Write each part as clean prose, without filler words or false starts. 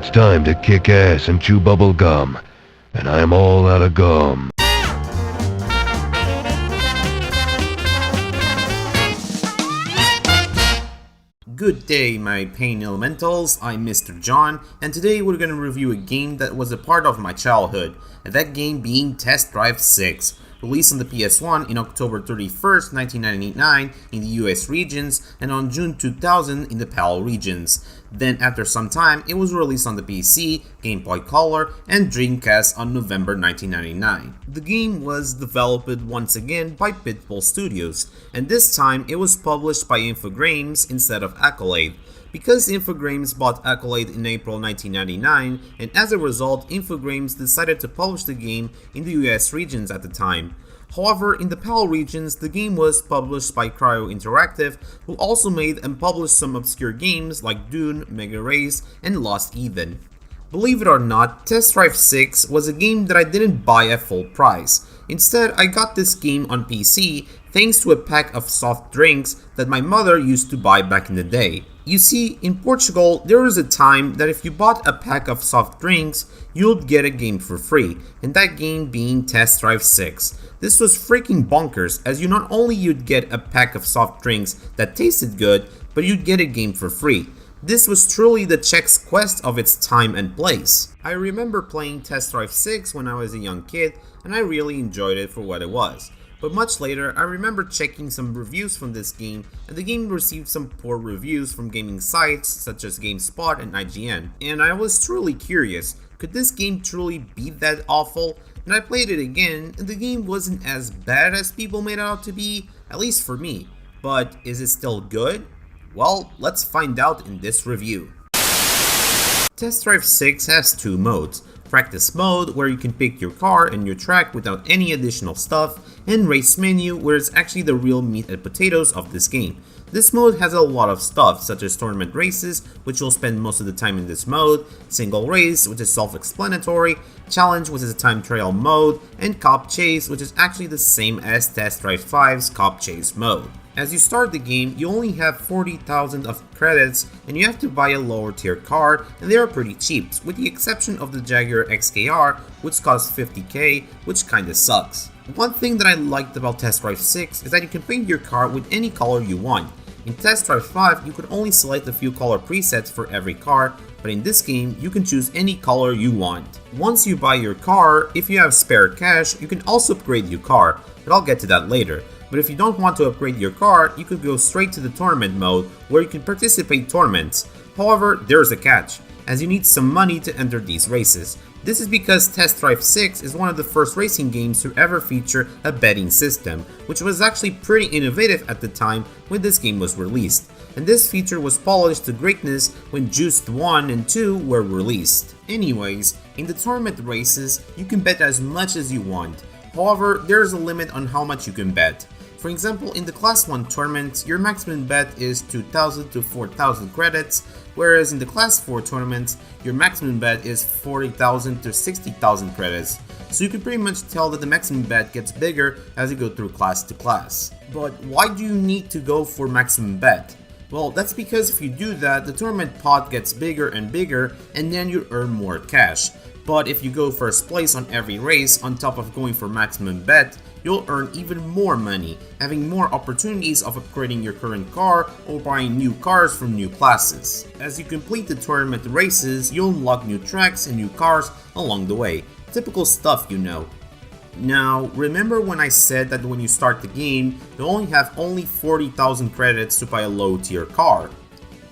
It's time to kick ass and chew bubble gum. And I'm all out of gum. Good day, my pain elementals. I'm Mr. John, and today we're gonna review a game that was a part of my childhood, and that game being Test Drive 6, released on the PS1 in October 31st, 1999 in the US regions, and on June 2000 in the PAL regions. Then after some time, it was released on the PC, Game Boy Color, and Dreamcast on November 1999. The game was developed once again by Pitfall Studios, and this time it was published by Infogrames instead of Accolade, because Infogrames bought Accolade in April 1999, and as a result, Infogrames decided to publish the game in the US regions at the time. However, in the PAL regions, the game was published by Cryo Interactive, who also made and published some obscure games like Dune, Mega Race, and Lost Eden. Believe it or not, Test Drive 6 was a game that I didn't buy at full price. Instead, I got this game on PC thanks to a pack of soft drinks that my mother used to buy back in the day. You see, in Portugal, there was a time that if you bought a pack of soft drinks, you'd get a game for free, and that game being Test Drive 6. This was freaking bonkers, as you not only you'd get a pack of soft drinks that tasted good, but you'd get a game for free. This was truly the Chex Quest of its time and place. I remember playing Test Drive 6 when I was a young kid, and I really enjoyed it for what it was. But much later, I remember checking some reviews from this game, and the game received some poor reviews from gaming sites such as GameSpot and IGN. And I was truly curious, could this game truly be that awful? And I played it again, and the game wasn't as bad as people made it out to be, at least for me. But is it still good? Well, let's find out in this review. Test Drive 6 has two modes. Practice mode, where you can pick your car and your track without any additional stuff, and race menu, where it's actually the real meat and potatoes of this game. This mode has a lot of stuff, such as tournament races, which you'll spend most of the time in this mode, single race, which is self-explanatory, challenge, which is a time trial mode, and cop chase, which is actually the same as Test Drive 5's cop chase mode. As you start the game, you only have 40,000 of credits, and you have to buy a lower tier car, and they are pretty cheap, with the exception of the Jaguar XKR, which costs 50k, which kinda sucks. One thing that I liked about Test Drive 6 is that you can paint your car with any color you want. In Test Drive 5, you could only select a few color presets for every car, but in this game, you can choose any color you want. Once you buy your car, if you have spare cash, you can also upgrade your car, but I'll get to that later. But if you don't want to upgrade your car, you could go straight to the tournament mode, where you can participate in tournaments. However, there's a catch, as you need some money to enter these races. This is because Test Drive 6 is one of the first racing games to ever feature a betting system, which was actually pretty innovative at the time when this game was released. And this feature was polished to greatness when Juiced 1 and 2 were released. Anyways, in the tournament races, you can bet as much as you want. However, there is a limit on how much you can bet. For example, in the Class 1 tournaments, your maximum bet is 2,000 to 4,000 credits, whereas in the Class 4 tournaments, your maximum bet is 40,000 to 60,000 credits. So you can pretty much tell that the maximum bet gets bigger as you go through class to class. But why do you need to go for maximum bet? Well, that's because if you do that, the tournament pot gets bigger and bigger, and then you earn more cash. But if you go first place on every race on top of going for maximum bet, you'll earn even more money, having more opportunities of upgrading your current car or buying new cars from new classes. As you complete the tournament races, you'll unlock new tracks and new cars along the way. Typical stuff, you know. Now, remember when I said that when you start the game, you only have 40,000 credits to buy a low tier car?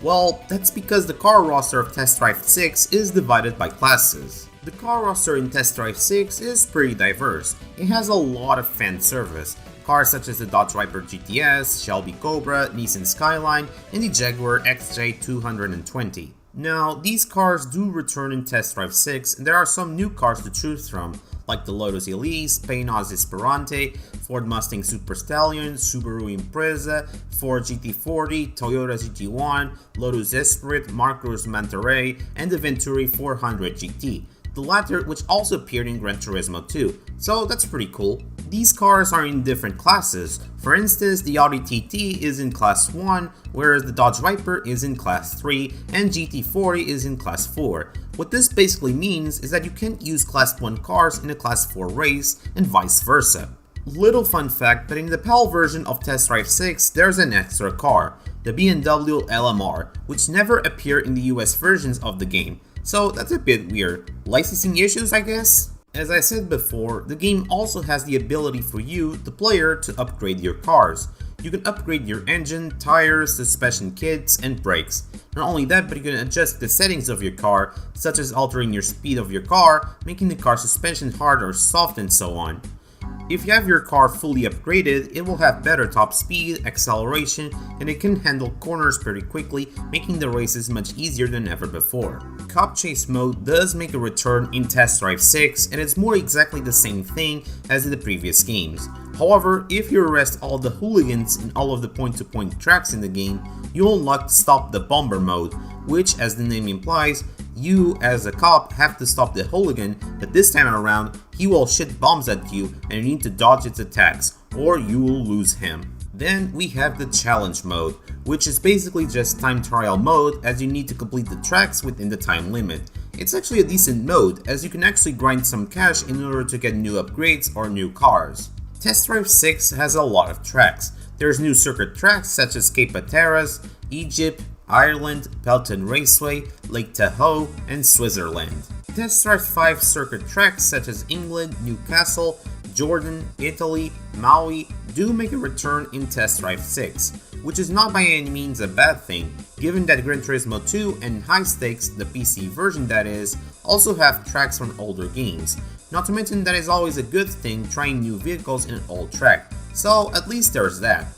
Well, that's because the car roster of Test Drive 6 is divided by classes. The car roster in Test Drive 6 is pretty diverse. It has a lot of fan service. Cars such as the Dodge Viper GTS, Shelby Cobra, Nissan Skyline, and the Jaguar XJ220. Now, these cars do return in Test Drive 6, and there are some new cars to choose from, like the Lotus Elise, Paynos Esperante, Ford Mustang Super Stallion, Subaru Impreza, Ford GT40, Toyota GT1, Lotus Esprit, Marcos Mantaray, and the Venturi 400 GT. the latter which also appeared in Gran Turismo 2, so that's pretty cool. These cars are in different classes. For instance, the Audi TT is in Class 1, whereas the Dodge Viper is in Class 3, and GT40 is in Class 4. What this basically means is that you can't use Class 1 cars in a Class 4 race, and vice versa. Little fun fact, but in the PAL version of Test Drive 6, there's an extra car, the BMW LMR, which never appeared in the US versions of the game, so that's a bit weird. Licensing issues, I guess? As I said before, the game also has the ability for you, the player, to upgrade your cars. You can upgrade your engine, tires, suspension kits, and brakes. Not only that, but you can adjust the settings of your car, such as altering your speed of your car, making the car suspension hard or soft, and so on. If you have your car fully upgraded, it will have better top speed, acceleration, and it can handle corners pretty quickly, making the races much easier than ever before. Cop Chase mode does make a return in Test Drive 6, and it's more exactly the same thing as in the previous games. However, if you arrest all the hooligans in all of the point-to-point tracks in the game, you'll unlock Stop the Bomber mode, which, as the name implies, you as a cop have to stop the hooligan, but this time around, he will shit bombs at you and you need to dodge its attacks, or you will lose him. Then we have the challenge mode, which is basically just time trial mode, as you need to complete the tracks within the time limit. It's actually a decent mode, as you can actually grind some cash in order to get new upgrades or new cars. Test Drive 6 has a lot of tracks. There's new circuit tracks such as Cape Hatteras, Egypt, Ireland, Pelton Raceway, Lake Tahoe, and Switzerland. Test Drive 5 circuit tracks such as England, Newcastle, Jordan, Italy, Maui do make a return in Test Drive 6, which is not by any means a bad thing, given that Gran Turismo 2 and High Stakes, the PC version that is, also have tracks from older games. Not to mention that it's always a good thing trying new vehicles in an old track, so at least there's that.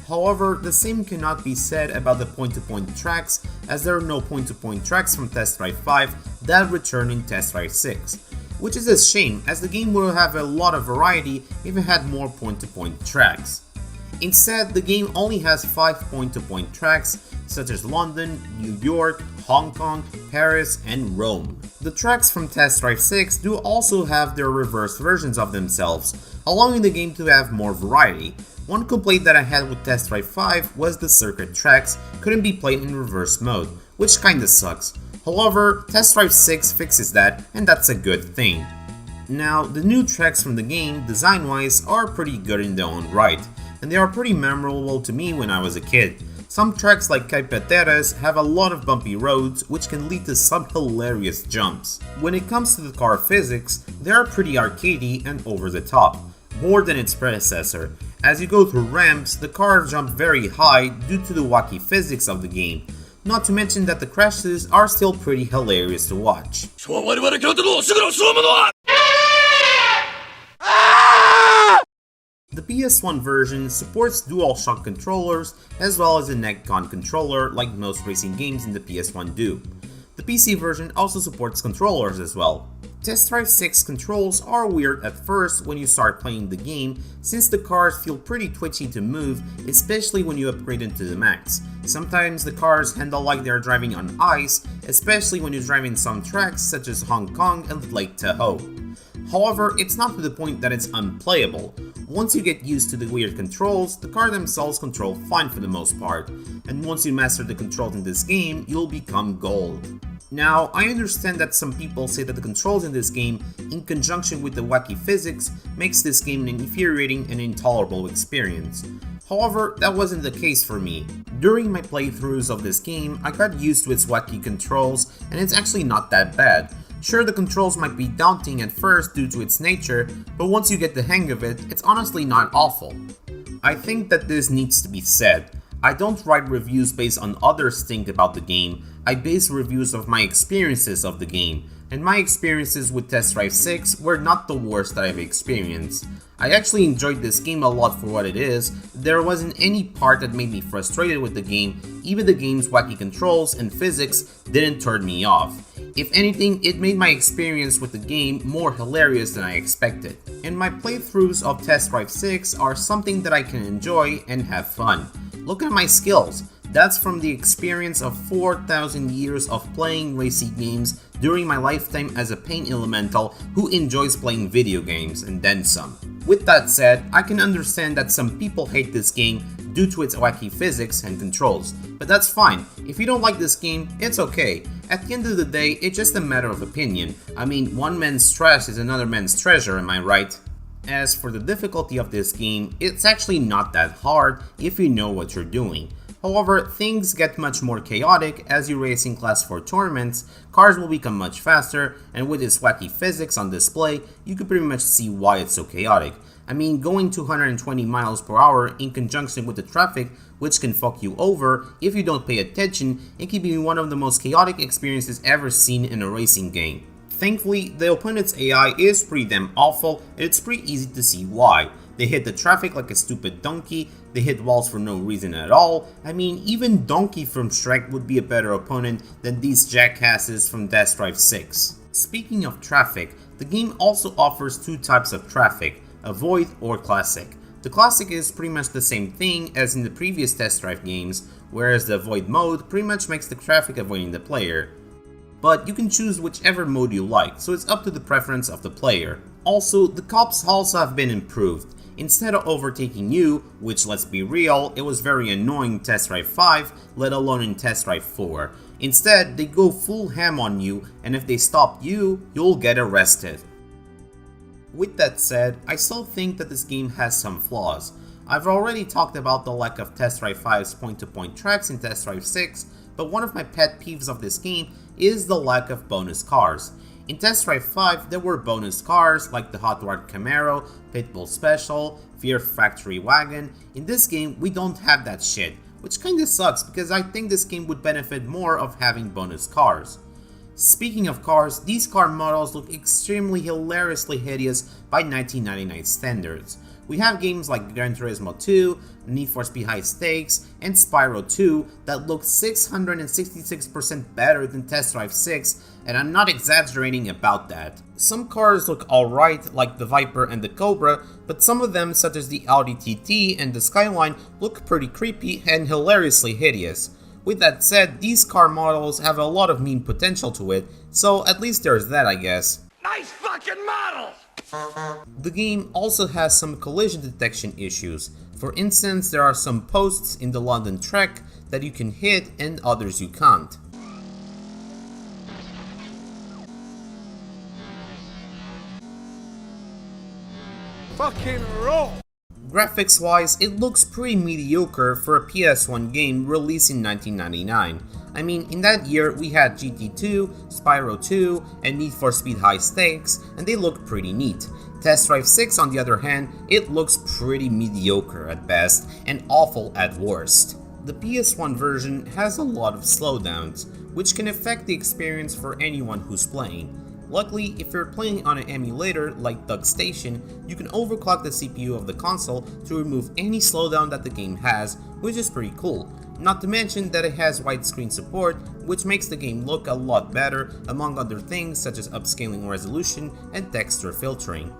However, the same cannot be said about the point-to-point tracks, as there are no point-to-point tracks from Test Drive 5 that return in Test Drive 6, which is a shame, as the game would have a lot of variety if it had more point-to-point tracks. Instead, the game only has 5 point-to-point tracks, such as London, New York, Hong Kong, Paris, and Rome. The tracks from Test Drive 6 do also have their reverse versions of themselves, allowing the game to have more variety. One complaint that I had with Test Drive 5 was the circuit tracks couldn't be played in reverse mode, which kinda sucks. However, Test Drive 6 fixes that, and that's a good thing. Now, the new tracks from the game, design-wise, are pretty good in their own right, and they are pretty memorable to me when I was a kid. Some tracks like Cape Hatteras have a lot of bumpy roads, which can lead to some hilarious jumps. When it comes to the car physics, they are pretty arcadey and over the top, more than its predecessor. As you go through ramps, the cars jump very high due to the wacky physics of the game. Not to mention that the crashes are still pretty hilarious to watch. The PS1 version supports DualShock controllers as well as a neck-on controller like most racing games in the PS1 do. The PC version also supports controllers as well. Test Drive 6 controls are weird at first when you start playing the game, since the cars feel pretty twitchy to move, especially when you upgrade them to the max. Sometimes the cars handle like they're driving on ice, especially when you drive in some tracks such as Hong Kong and Lake Tahoe. However, it's not to the point that it's unplayable. Once you get used to the weird controls, the cars themselves control fine for the most part, and once you master the controls in this game, you'll become gold. Now, I understand that some people say that the controls in this game, in conjunction with the wacky physics, makes this game an infuriating and intolerable experience. However, that wasn't the case for me. During my playthroughs of this game, I got used to its wacky controls, and it's actually not that bad. Sure, the controls might be daunting at first due to its nature, but once you get the hang of it, it's honestly not awful. I think that this needs to be said. I don't write reviews based on others think about the game, I base reviews of my experiences of the game, and my experiences with Test Drive 6 were not the worst that I've experienced. I actually enjoyed this game a lot for what it is. There wasn't any part that made me frustrated with the game, even the game's wacky controls and physics didn't turn me off. If anything, it made my experience with the game more hilarious than I expected. And my playthroughs of Test Drive 6 are something that I can enjoy and have fun. Look at my skills. That's from the experience of 4,000 years of playing racing games during my lifetime as a pain elemental who enjoys playing video games and then some. With that said, I can understand that some people hate this game due to its wacky physics and controls, but that's fine. If you don't like this game, it's okay. At the end of the day, it's just a matter of opinion. I mean, one man's trash is another man's treasure, am I right? As for the difficulty of this game, it's actually not that hard if you know what you're doing. However, things get much more chaotic as you race in Class 4 tournaments, cars will become much faster, and with its wacky physics on display, you can pretty much see why it's so chaotic. I mean, going 220 miles per hour in conjunction with the traffic, which can fuck you over if you don't pay attention, it can be one of the most chaotic experiences ever seen in a racing game. Thankfully, the opponent's AI is pretty damn awful, and it's pretty easy to see why. They hit the traffic like a stupid donkey, they hit walls for no reason at all. I mean, even Donkey from Shrek would be a better opponent than these jackasses from Test Drive 6. Speaking of traffic, the game also offers two types of traffic, Avoid or Classic. The Classic is pretty much the same thing as in the previous Test Drive games, whereas the Avoid mode pretty much makes the traffic avoiding the player. But you can choose whichever mode you like, so it's up to the preference of the player. Also, the cops also have been improved. Instead of overtaking you, which let's be real, it was very annoying in Test Drive 5, let alone in Test Drive 4. Instead, they go full ham on you, and if they stop you, you'll get arrested. With that said, I still think that this game has some flaws. I've already talked about the lack of Test Drive 5's point-to-point tracks in Test Drive 6, but one of my pet peeves of this game is the lack of bonus cars. In Test Drive 5, there were bonus cars like the Hot Rod Camaro, Pitbull Special, Fear Factory Wagon. In this game, we don't have that shit, which kinda sucks because I think this game would benefit more of having bonus cars. Speaking of cars, these car models look extremely hilariously hideous by 1999 standards. We have games like Gran Turismo 2, Need for Speed High Stakes, and Spyro 2 that look 666% better than Test Drive 6, and I'm not exaggerating about that. Some cars look alright, like the Viper and the Cobra, but some of them, such as the Audi TT and the Skyline, look pretty creepy and hilariously hideous. With that said, these car models have a lot of meme potential to it, so at least there's that, I guess. Nice fucking models! The game also has some collision detection issues. For instance, there are some posts in the London track that you can hit and others you can't. Fucking roll! Graphics wise, it looks pretty mediocre for a PS1 game released in 1999. I mean, in that year we had GT2, Spyro 2, and Need for Speed High Stakes, and they look pretty neat. Test Drive 6 on the other hand, it looks pretty mediocre at best, and awful at worst. The PS1 version has a lot of slowdowns, which can affect the experience for anyone who's playing. Luckily, if you're playing on an emulator like DuckStation, you can overclock the CPU of the console to remove any slowdown that the game has, which is pretty cool. Not to mention that it has widescreen support, which makes the game look a lot better, among other things such as upscaling resolution and texture filtering.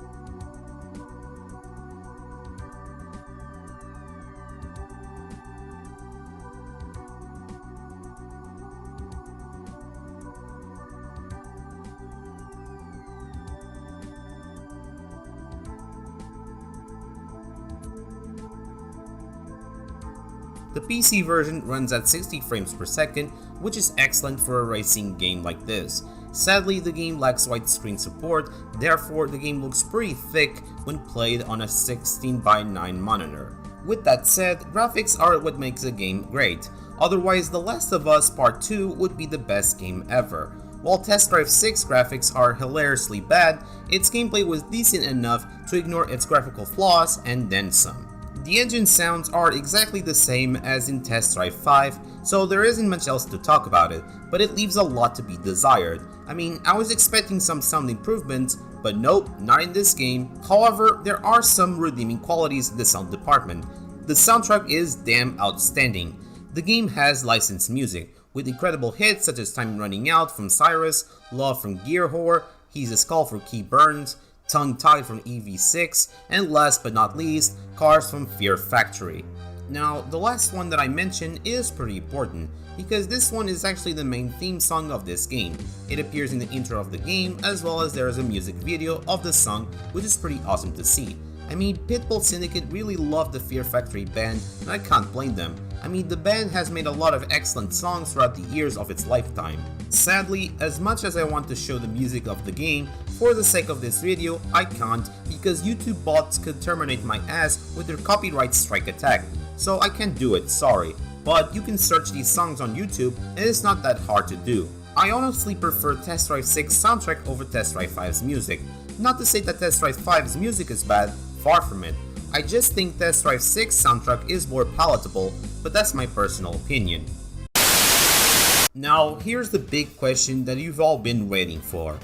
The PC version runs at 60 frames per second, which is excellent for a racing game like this. Sadly, the game lacks widescreen support, therefore the game looks pretty thick when played on a 16:9 monitor. With that said, graphics are what makes a game great, otherwise The Last of Us Part 2 would be the best game ever. While Test Drive 6 graphics are hilariously bad, its gameplay was decent enough to ignore its graphical flaws and then some. The engine sounds are exactly the same as in Test Drive 5, so there isn't much else to talk about it, but it leaves a lot to be desired. I mean, I was expecting some sound improvements, but nope, not in this game. However, there are some redeeming qualities in the sound department. The soundtrack is damn outstanding. The game has licensed music, with incredible hits such as Time Running Out from Cyrus, Love from Gear Whore, He's a Skull from Key Burns, Tongue Tied from EV6, and last but not least, Cars from Fear Factory. Now, the last one that I mentioned is pretty important, because this one is actually the main theme song of this game. It appears in the intro of the game, as well as there is a music video of the song, which is pretty awesome to see. I mean, Pitbull Syndicate really loved the Fear Factory band, and I can't blame them. I mean, the band has made a lot of excellent songs throughout the years of its lifetime. Sadly, as much as I want to show the music of the game, for the sake of this video, I can't, because YouTube bots could terminate my ass with their copyright strike attack. So I can't do it, sorry. But you can search these songs on YouTube, and it's not that hard to do. I honestly prefer Test Drive 6 soundtrack over Test Drive 5's music. Not to say that Test Drive 5's music is bad, far from it. I just think Test Drive 6 soundtrack is more palatable, but that's my personal opinion. Now, here's the big question that you've all been waiting for.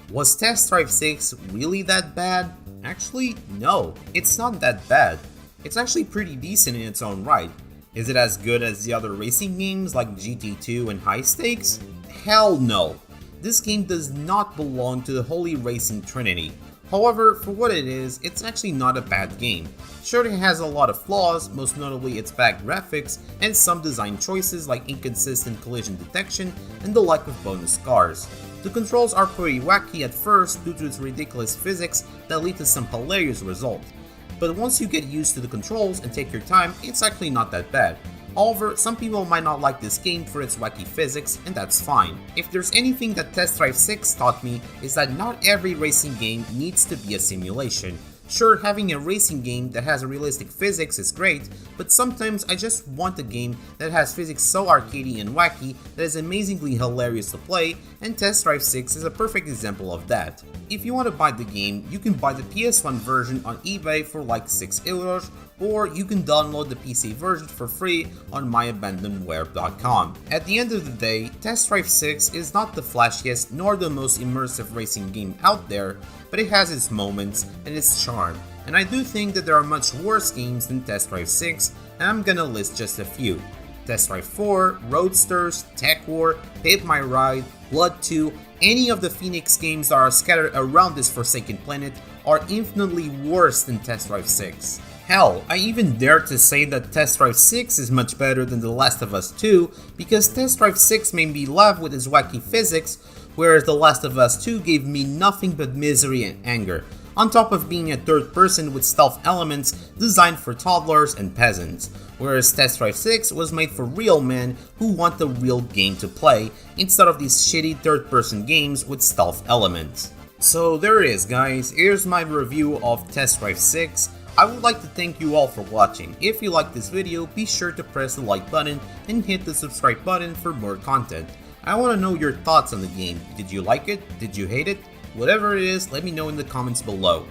Was Test Drive 6 really that bad? Actually, no, it's not that bad. It's actually pretty decent in its own right. Is it as good as the other racing games like GT2 and High Stakes? Hell no. This game does not belong to the holy racing trinity. However, for what it is, it's actually not a bad game. Sure, it has a lot of flaws, most notably its bad graphics and some design choices like inconsistent collision detection and the lack of bonus cars. The controls are pretty wacky at first due to its ridiculous physics that lead to some hilarious results. But once you get used to the controls and take your time, it's actually not that bad. However, some people might not like this game for its wacky physics, and that's fine. If there's anything that Test Drive 6 taught me, is that not every racing game needs to be a simulation. Sure, having a racing game that has realistic physics is great, but sometimes I just want a game that has physics so arcadey and wacky that is amazingly hilarious to play, and Test Drive 6 is a perfect example of that. If you want to buy the game, you can buy the PS1 version on eBay for like 6 euros, or you can download the PC version for free on myabandonware.com. At the end of the day, Test Drive 6 is not the flashiest nor the most immersive racing game out there, but it has its moments and its charm, and I do think that there are much worse games than Test Drive 6, and I'm gonna list just a few. Test Drive 4, Roadsters, Tech War, Pimp My Ride, Blood 2, any of the Phoenix games that are scattered around this forsaken planet are infinitely worse than Test Drive 6. Hell, I even dare to say that Test Drive 6 is much better than The Last of Us 2, because Test Drive 6 made me laugh with its wacky physics, whereas The Last of Us 2 gave me nothing but misery and anger, on top of being a third person with stealth elements designed for toddlers and peasants, whereas Test Drive 6 was made for real men who want the real game to play, instead of these shitty third person games with stealth elements. So there it is, guys, here's my review of Test Drive 6. I would like to thank you all for watching. If you liked this video, be sure to press the like button and hit the subscribe button for more content. I want to know your thoughts on the game. Did you like it? Did you hate it? Whatever it is, let me know in the comments below.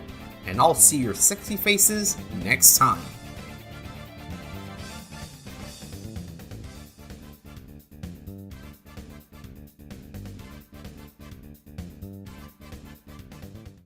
And I'll see your sexy faces next time.